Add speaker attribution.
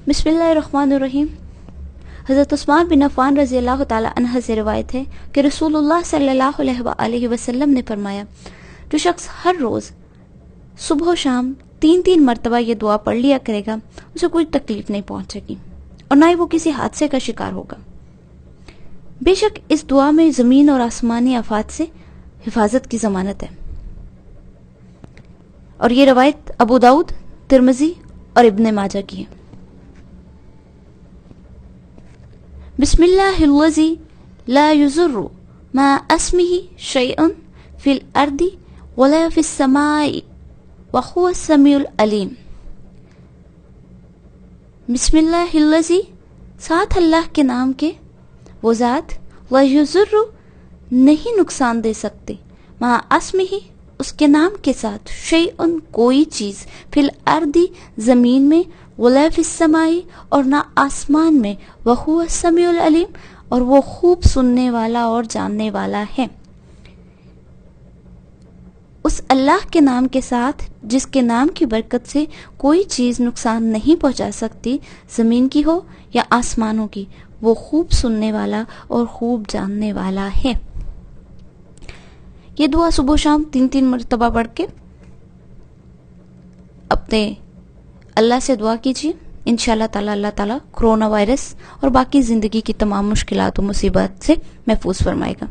Speaker 1: بسم اللہ الرحمن الرحیم۔ حضرت عثمان بن عفان رضی اللہ تعالی عنہ سے روایت ہے کہ رسول اللہ صلی اللہ علیہ وآلہ وسلم نے فرمایا، جو شخص ہر روز صبح و شام 3 مرتبہ یہ دعا پڑھ لیا کرے گا، اسے کوئی تکلیف نہیں پہنچے گی اور نہ ہی وہ کسی حادثے کا شکار ہوگا۔ بے شک اس دعا میں زمین اور آسمانی آفات سے حفاظت کی ضمانت ہے۔ اور یہ روایت ابو داؤد، ترمذی اور ابن ماجہ کی ہے۔ بسم اللہ الذی لا یضر مع اسمہ شیء فی الارض ولا فی السماء وہو السمیع العلیم۔ بسم اللہ الذی، ساتھ اللہ کے نام کے، وہ ذات لا یضر نہیں نقصان دے سکتے، مع اسمہ اس کے نام کے ساتھ، شیء کوئی چیز، فی الارض زمین میں، ولا فی السماء اور نہ آسمان میں، وہو السمیع العلیم اور وہ خوب سننے والا اور جاننے والا ہے۔ اس اللہ کے نام کے ساتھ جس کے نام کی برکت سے کوئی چیز نقصان نہیں پہنچا سکتی، زمین کی ہو یا آسمانوں کی، وہ خوب سننے والا اور خوب جاننے والا ہے۔ یہ دعا صبح و شام 3 مرتبہ پڑھ کے اپنے اللہ سے دعا کیجیے، انشاءاللہ تعالی اللہ تعالیٰ کرونا وائرس اور باقی زندگی کی تمام مشکلات و مصیبات سے محفوظ فرمائے گا۔